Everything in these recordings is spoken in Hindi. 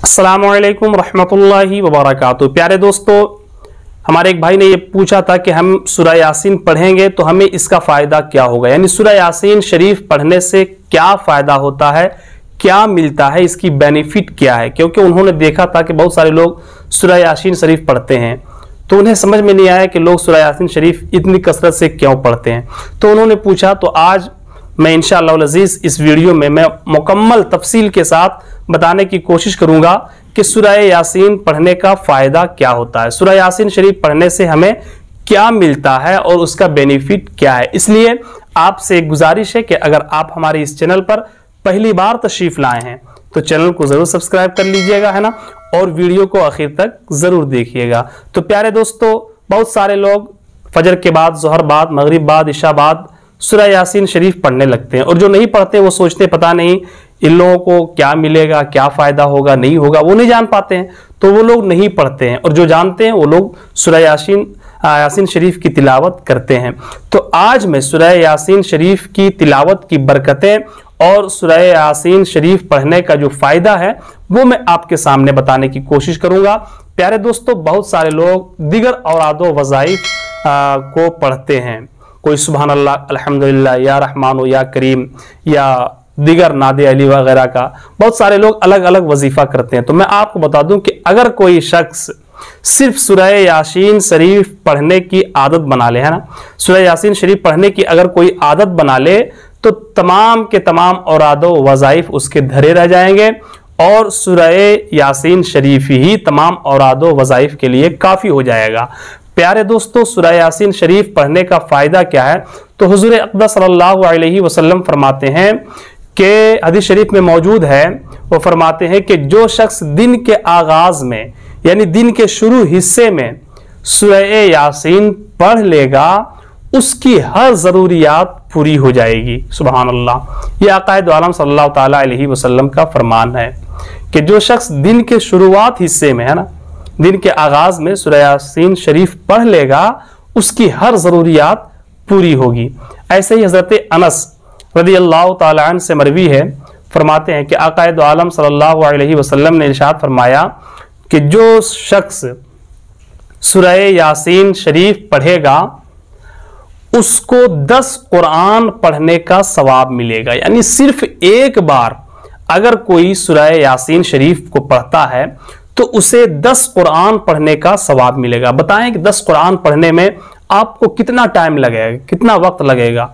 अस्सलामुअलैकुम रहमतुल्लाहि वबरकातुहू। प्यारे दोस्तों, हमारे एक भाई ने ये पूछा था कि हम सूरह यासीन पढ़ेंगे तो हमें इसका फ़ायदा क्या होगा, यानी सूरह यासीन शरीफ पढ़ने से क्या फ़ायदा होता है, क्या मिलता है, इसकी बेनिफिट क्या है। क्योंकि उन्होंने देखा था कि बहुत सारे लोग सूरह यासीन शरीफ पढ़ते हैं तो उन्हें समझ में नहीं आया कि लोग सूरह यासीन शरीफ इतनी कसरत से क्यों पढ़ते हैं। तो उन्होंने पूछा, तो आज मैं इंशाअल्लाह अज़ीज़ इस वीडियो में मैं मुकम्मल तफसील के साथ बताने की कोशिश करूंगा कि सूरह यासीन पढ़ने का फ़ायदा क्या होता है, सूरह यासीन शरीफ पढ़ने से हमें क्या मिलता है और उसका बेनिफिट क्या है। इसलिए आपसे एक गुजारिश है कि अगर आप हमारे इस चैनल पर पहली बार तशरीफ़ लाए हैं तो चैनल को ज़रूर सब्सक्राइब कर लीजिएगा, है ना, और वीडियो को आखिर तक ज़रूर देखिएगा। तो प्यारे दोस्तों, बहुत सारे लोग फजर के बाद, ज़ोहर बाद, मगरिब बाद, इशा बाद सूरह यासीन शरीफ पढ़ने लगते हैं, और जो नहीं पढ़ते वो सोचते हैं पता नहीं इन लोगों को क्या मिलेगा, क्या फ़ायदा होगा, नहीं होगा, वो नहीं जान पाते हैं तो वो लोग नहीं पढ़ते हैं, और जो जानते हैं वो लोग सूरह यासीन शरीफ की तिलावत करते हैं। तो आज मैं सूरह यासीन शरीफ की तिलावत की बरकतें और सूरह यासीन शरीफ पढ़ने का जो फ़ायदा है वो मैं आपके सामने बताने की कोशिश करूँगा। प्यारे दोस्तों, बहुत सारे लोग दिगर औरादो वज़ाइफ को पढ़ते हैं, कोई सुबहान अल्लाह, अल्हम्दुलिल्लाह, या रहमान या करीम, या दिगर नादे अली वगैरह का बहुत सारे लोग अलग अलग वजीफा करते हैं। तो मैं आपको बता दूं कि अगर कोई शख्स सिर्फ सूरह यासीन शरीफ पढ़ने की आदत बना ले, है ना, सूरह यासीन शरीफ पढ़ने की अगर कोई आदत बना ले तो तमाम के तमाम औरादो वज़ाइफ उसके धरे रह जाएंगे, और सूरह यासीन शरीफ ही तमाम औरादो वज़ाइफ के लिए काफ़ी हो जाएगा। प्यारे दोस्तों, सूरह यासीन शरीफ पढ़ने का फ़ायदा क्या है, तो हुज़ूर अक़दस सल्लल्लाहु अलैहि वसल्लम फरमाते हैं कि हदीस शरीफ में मौजूद है, वो फरमाते हैं कि जो शख्स दिन के आगाज़ में यानी दिन के शुरू हिस्से में सूरह यासीन पढ़ लेगा उसकी हर ज़रूरियात पूरी हो जाएगी। सुभान अल्लाह, ये आक़ाए दो आलम सल्लल्लाहु ताला अलैहि वसल्लम का फरमान है कि जो शख्स दिन के शुरुआत हिस्से में, है ना, दिन के आगाज़ में सूरह यासीन शरीफ पढ़ लेगा उसकी हर ज़रूरियात पूरी होगी। ऐसे ही हज़रत अनस रज़ियल्लाहु ताला अन्हु से मरवी है, फरमाते हैं कि आक़ाए दो आलम सल्लल्लाहु अलैहि वसल्लम ने इरशाद फरमाया कि जो शख्स सूरह यासीन शरीफ पढ़ेगा उसको 10 कुरान पढ़ने का सवाब मिलेगा। यानी सिर्फ एक बार अगर कोई सूरह यासीन शरीफ को पढ़ता है तो उसे 10 कुरान पढ़ने का सवाब मिलेगा। बताएं कि 10 कुरान पढ़ने में आपको कितना टाइम लगेगा, कितना वक्त लगेगा,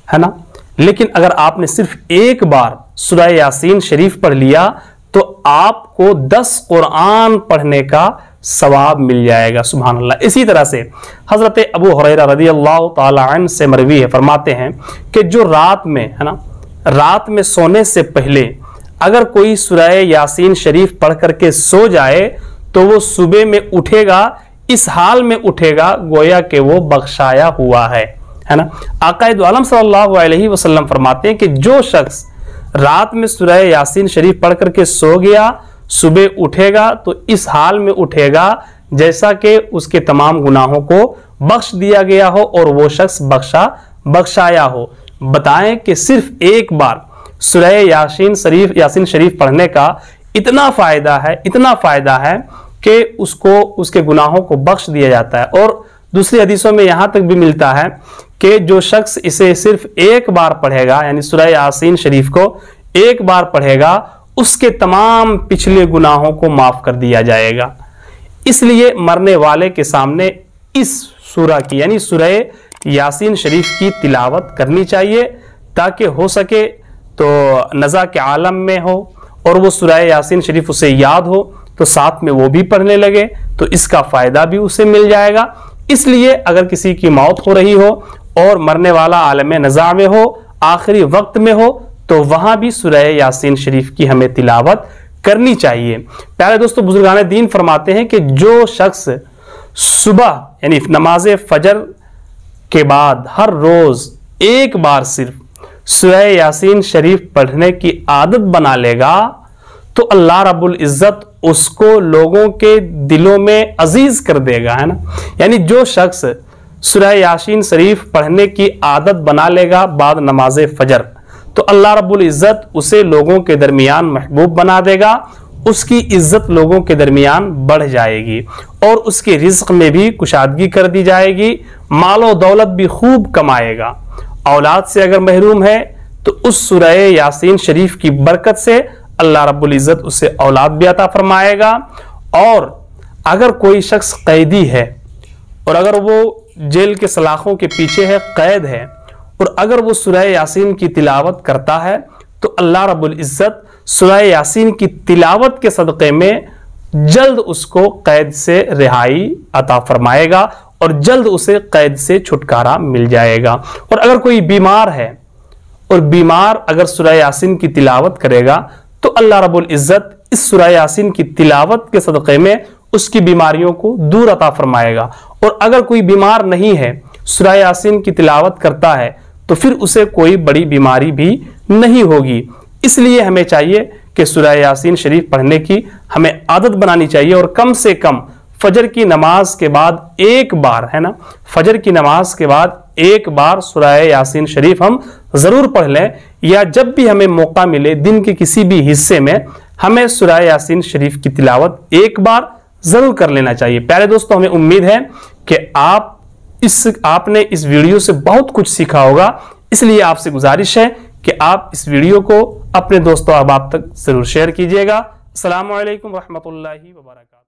है ना, लेकिन अगर आपने सिर्फ एक बार सूरह यासीन शरीफ पढ़ लिया तो आपको 10 कुरान पढ़ने का सवाब मिल जाएगा। सुभान अल्लाह। इसी तरह से हजरत अबू हुरैरा रज़ियल्लाहु ताला अन्हु से मरवी है, फरमाते हैं कि जो रात में, है ना, रात में सोने से पहले अगर कोई सूरह यासीन शरीफ पढ़ करके सो जाए तो वो सुबह में उठेगा, इस हाल में उठेगा गोया कि वो बख्शाया हुआ है ना। आक़ाए दो आलम सल्लल्लाहु अलैहि वसल्लम फरमाते हैं कि जो शख्स रात में सूरह यासीन शरीफ पढ़ करके सो गया, सुबह उठेगा तो इस हाल में उठेगा जैसा कि उसके तमाम गुनाहों को बख्श दिया गया हो और वो शख्स बख्शाया हो। बताएं कि सिर्फ एक बार सूरह यासीन शरीफ पढ़ने का इतना फ़ायदा है कि उसको उसके गुनाहों को बख्श दिया जाता है। और दूसरी हदीसों में यहाँ तक भी मिलता है कि जो शख्स इसे सिर्फ एक बार पढ़ेगा, यानी सूरह यासीन शरीफ को एक बार पढ़ेगा, उसके तमाम पिछले गुनाहों को माफ़ कर दिया जाएगा। इसलिए मरने वाले के सामने इस सूरह की यानी सूरह यासीन शरीफ की तिलावत करनी चाहिए ताकि हो सके तो नज़ा के आलम में हो और वो सूरह यासीन शरीफ उसे याद हो तो साथ में वो भी पढ़ने लगे तो इसका फ़ायदा भी उसे मिल जाएगा। इसलिए अगर किसी की मौत हो रही हो और मरने वाला आलम नज़ा में हो, आखिरी वक्त में हो, तो वहाँ भी सूरह यासीन शरीफ की हमें तिलावत करनी चाहिए। प्यारे दोस्तों, बुजुर्गान दीन फरमाते हैं कि जो शख्स सुबह यानी नमाज फजर के बाद हर रोज़ एक बार सिर्फ सूरह यासीन शरीफ पढ़ने की आदत बना लेगा तो अल्लाह रब्बुल इज़्ज़त उसको लोगों के दिलों में अजीज कर देगा, है ना। यानी जो शख्स सूरह यासीन शरीफ पढ़ने की आदत बना लेगा बाद नमाज फजर तो अल्लाह रब्बुल इज़्ज़त उसे लोगों के दरमियान महबूब बना देगा उसकी इज्जत लोगों के दरमियान बढ़ जाएगी और उसके रिज्क में भी कुशादगी कर दी जाएगी, मालो दौलत भी खूब कमाएगा। औलाद से अगर महरूम है तो उस सूरह यासीन शरीफ की बरकत से अल्लाह रब्बुल इज्जत उसे औलाद भी अता फरमाएगा। और अगर कोई शख्स कैदी है और अगर वो जेल के सलाखों के पीछे है, कैद है, और अगर वो सूरह यासीन की तिलावत करता है तो अल्लाह रब्बुल इज्जत सूरह यासीन की तिलावत के सदक़े में जल्द उसको कैद से रिहाई अता फरमाएगा और जल्द उसे कैद से छुटकारा मिल जाएगा। और अगर कोई बीमार है और बीमार अगर सूरह यासीन की तिलावत करेगा तो अल्लाह रब्बुल इज्जत इस सूरह यासीन की तिलावत के सदक़े में उसकी बीमारियों को दूर अता फरमाएगा। और अगर कोई बीमार नहीं है, सूरह यासीन की तिलावत करता है, तो फिर उसे कोई बड़ी बीमारी भी नहीं होगी। इसलिए हमें चाहिए कि सूरह यासीन शरीफ पढ़ने की हमें आदत बनानी चाहिए और कम से कम फजर की नमाज के बाद एक बार, है ना, फजर की नमाज के बाद एक बार सूरह यासीन शरीफ हम जरूर पढ़ लें, या जब भी हमें मौका मिले दिन के किसी भी हिस्से में हमें सूरह यासीन शरीफ की तिलावत एक बार जरूर कर लेना चाहिए। प्यारे दोस्तों, हमें उम्मीद है कि आपने इस वीडियो से बहुत कुछ सीखा होगा, इसलिए आपसे गुजारिश है कि आप इस वीडियो को अपने दोस्तों अहबाब तक जरूर शेयर कीजिएगा। अस्सलामु अलैकुम रहमतुल्लाहि व बरकातहू।